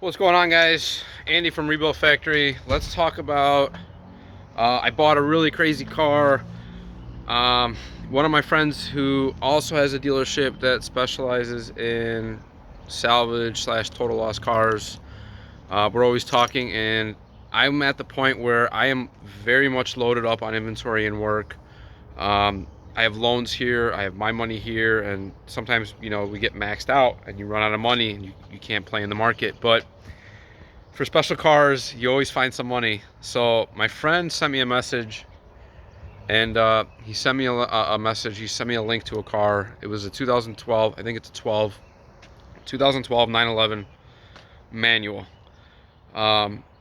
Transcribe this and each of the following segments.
What's going on, guys? Andy from Rebuild Factory. Let's talk about I bought a really crazy car. One of my friends who also has a dealership that specializes in salvage slash total loss cars. We're always talking, and I'm at the point where I am very much loaded up on inventory and work. I have loans here, I have my money here, and sometimes, we get maxed out and you run out of money and you can't play in the market. But for special cars, you always find some money. So my friend sent me a message, and he sent me a message. He sent me a link to a car. It was a 2012, I think it's a 2012 911 manual.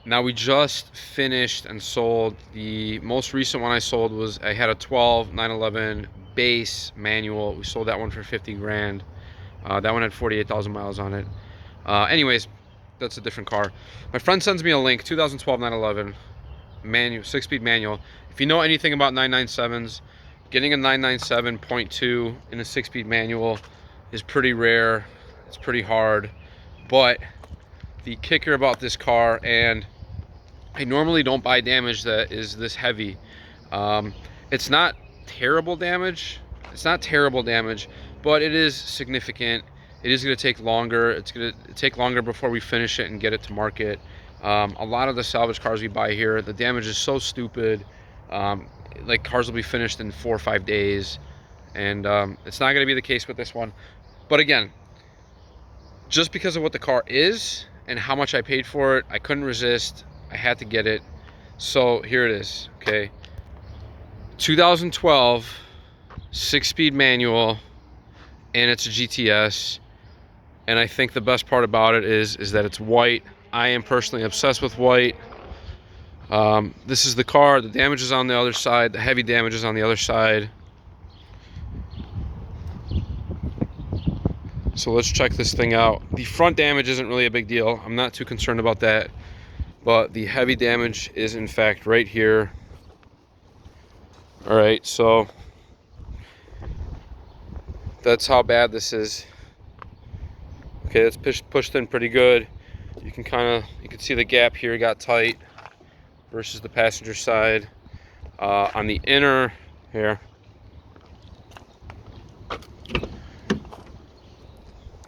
Now we just finished and sold. The most recent one I sold was, I had a 12 911 base manual. We sold that one for 50 grand. That one had 48,000 miles on it. Anyways, that's a different car. My friend sends me a link, 2012 911 manual, 6-speed manual. If you know anything about 997s, getting a 997.2 in a 6-speed manual is pretty rare. It's pretty hard. But the kicker about this car, and I normally don't buy damage that is this heavy. It's not terrible damage. It's not terrible damage, but it is significant. It is going to take longer. It's going to take longer before we finish it and get it to market. A lot of the salvage cars we buy here, the damage is so stupid. Like, cars will be finished in 4 or 5 days, and it's not going to be the case with this one. But again, just because of what the car is and how much I paid for it, I couldn't resist. I had to get it. So here it is, okay? 2012 6-speed manual, and it's a GTS. And I think the best part about it is that it's white. I am personally obsessed with white. This is the car. The damage is on the other side. The heavy damage is on the other side. So let's check this thing out. The front damage isn't really a big deal. I'm not too concerned about that. But the heavy damage is, in fact, right here. All right, so that's how bad this is. Okay, it's pushed in pretty good. You can see the gap here got tight versus the passenger side. On the inner here,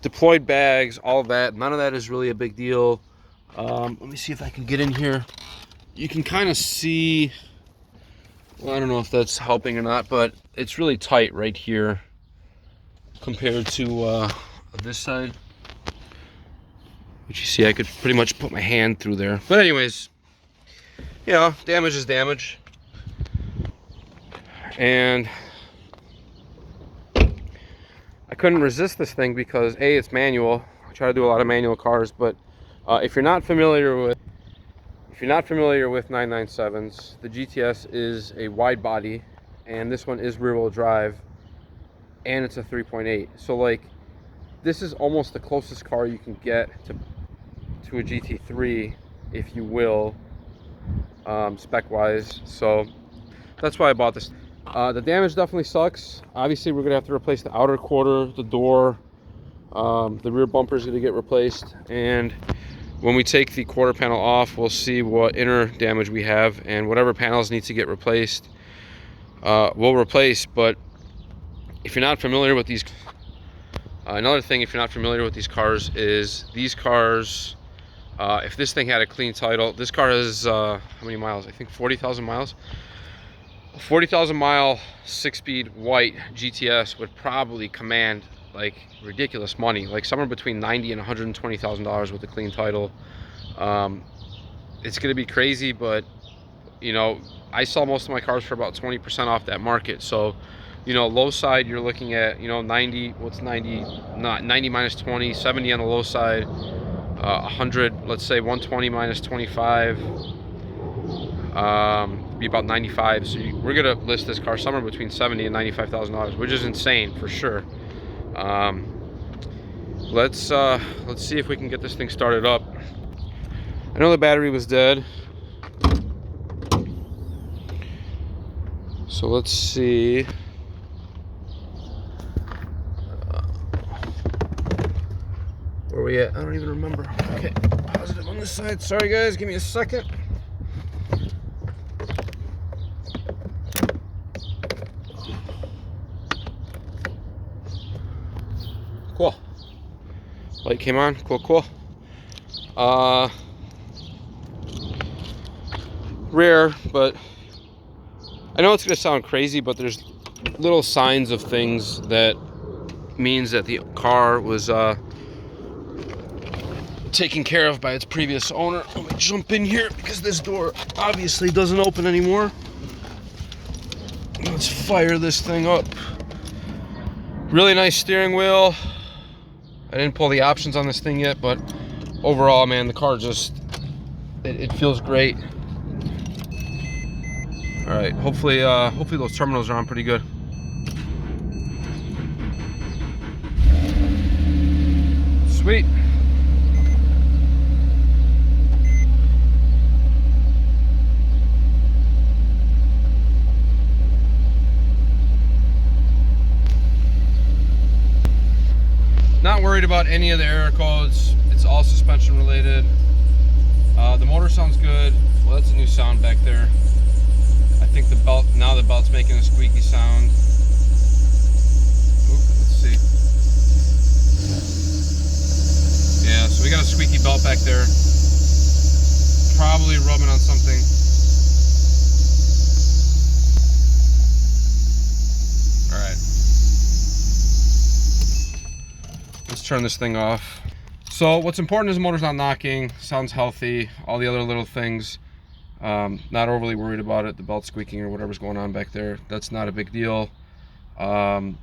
deployed bags, all of that, none of that is really a big deal. Let me see if I can get in here. You can kind of see, well, I don't know if that's helping or not, but it's really tight right here compared to this side. Which, you see, I could pretty much put my hand through there. But anyways, damage is damage. And I couldn't resist this thing because, A, it's manual. I try to do a lot of manual cars, but if you're not familiar with 997s, the GTS is a wide body, and this one is rear-wheel drive, and it's a 3.8. So, like, this is almost the closest car you can get to a GT3, if you will, spec-wise. So that's why I bought this. The damage definitely sucks. Obviously, we're gonna have to replace the outer quarter, the door, the rear bumper is gonna get replaced, and when we take the quarter panel off, we'll see what inner damage we have, and whatever panels need to get replaced, we'll replace. But if you're not familiar with these, another thing, if you're not familiar with these cars, is these cars, if this thing had a clean title, this car has how many miles? I think 40,000 miles. A 40,000 mile 6-speed white GTS would probably command like ridiculous money, like somewhere between $90,000 and $120,000 with a clean title. It's gonna be crazy, but I sell most of my cars for about 20% off that market. So low side, you're looking at 90, what's 90, not 90 minus 20, 70 on the low side, 100, let's say 120 minus 25, be about 95. So we're gonna list this car somewhere between $70,000 and $95,000, which is insane for sure. Let's see if we can get this thing started up. I know the battery was dead, so let's see. we at? I don't even remember. Okay, positive on this side. Sorry guys, give me a second. Cool. Light came on. Cool. Rare, but I know it's gonna sound crazy, but there's little signs of things that means that the car was taken care of by its previous owner. Let me jump in here because this door obviously doesn't open anymore. Let's fire this thing up. Really nice steering wheel. I didn't pull the options on this thing yet, but overall, man, the car just, it feels great. All right, hopefully those terminals are on pretty good. Sweet. Not worried about any of the error codes. It's all suspension related. The motor sounds good. Well, that's a new sound back there. I think the belt, now the belt's making a squeaky sound. Oop, let's see. Yeah, so we got a squeaky belt back there. Probably rubbing on something. All right. Let's turn this thing off. So what's important is the motor's not knocking, sounds healthy, all the other little things. Not overly worried about it, the belt squeaking or whatever's going on back there. That's not a big deal. I'm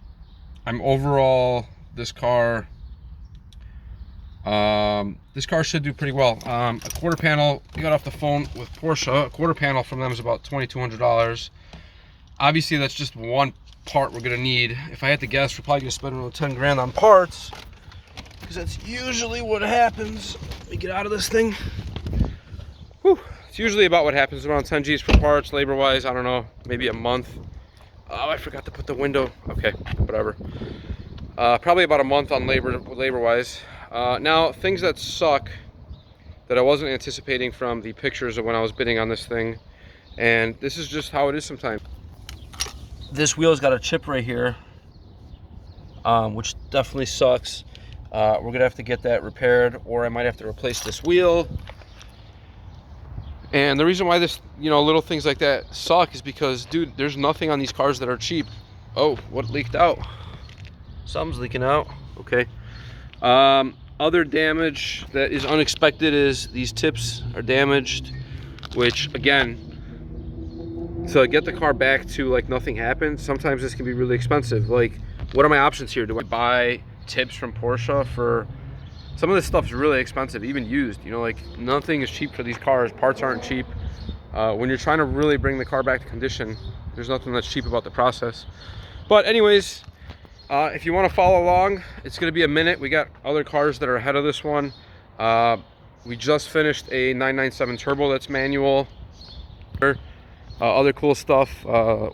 overall, this car should do pretty well. A quarter panel, we got off the phone with Porsche. A quarter panel from them is about $2,200. Obviously that's just one part we're gonna need. If I had to guess, we're probably gonna spend around 10 grand on parts, because that's usually what happens. Let me get out of this thing. Whew. It's usually about what happens, around 10 G's for parts, labor-wise, I don't know, maybe a month. Oh, I forgot to put the window. Okay, whatever. Probably about a month on labor-wise. Now, things that suck that I wasn't anticipating from the pictures of when I was bidding on this thing, and this is just how it is sometimes. This wheel's got a chip right here, which definitely sucks. We're gonna have to get that repaired, or I might have to replace this wheel. And the reason why this, little things like that suck is because, dude, there's nothing on these cars that are cheap. Oh, what leaked out? Something's leaking out. Okay. Other damage that is unexpected is these tips are damaged, which, again, to get the car back to like nothing happened, sometimes this can be really expensive. Like, what are my options here? Do I buy tips from Porsche? For some of this stuff is really expensive, even used. Like, nothing is cheap for these cars. Parts aren't cheap. When you're trying to really bring the car back to condition, there's nothing that's cheap about the process. But anyways, if you want to follow along, it's going to be a minute. We got other cars that are ahead of this one. We just finished a 997 turbo that's manual. Other cool stuff,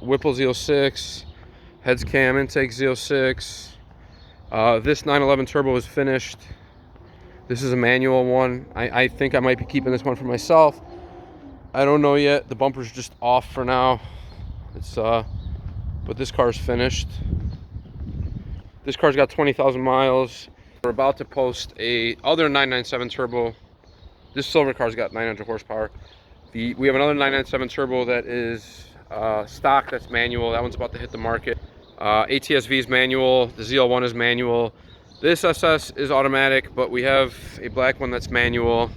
Whipple Z06, heads cam intake Z06. This 911 turbo is finished. This is a manual one. I think I might be keeping this one for myself. I don't know yet. The bumper's just off for now. But this car's finished. This car's got 20,000 miles. We're about to post a other 997 turbo. This silver car's got 900 horsepower. We have another 997 turbo that is stock, that's manual. That one's about to hit the market. ATS-V is manual. The ZL1 is manual. This SS is automatic, but we have a black one that's manual.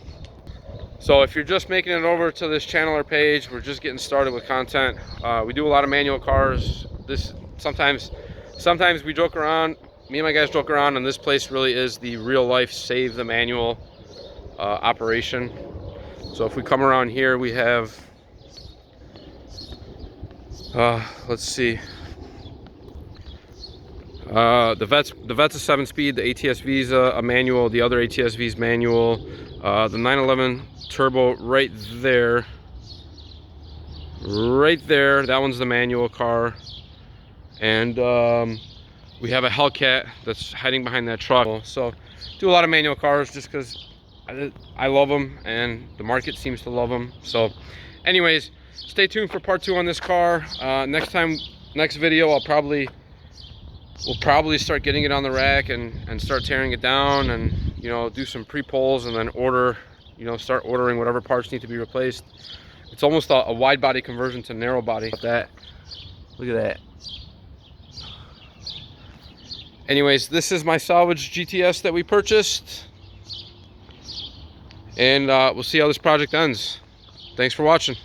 So if you're just making it over to this channel or page, we're just getting started with content. We do a lot of manual cars. Sometimes we joke around. Me and my guys joke around, and this place really is the real life save the manual operation. So if we come around here, we have, let's see, the Vet's a 7-speed, the ATS-V is a manual, the other ATS-V is manual, the 911 turbo right there, that one's the manual car, and we have a Hellcat that's hiding behind that truck. So do a lot of manual cars just because I love them and the market seems to love them. So anyways, stay tuned for part 2 on this car. Next video, we'll probably start getting it on the rack and start tearing it down, and you know, do some pre-pulls, and then start ordering whatever parts need to be replaced. It's almost a wide body conversion to narrow body. Look at that. Anyways, this is my Salvage GTS that we purchased, and we'll see how this project ends. Thanks for watching.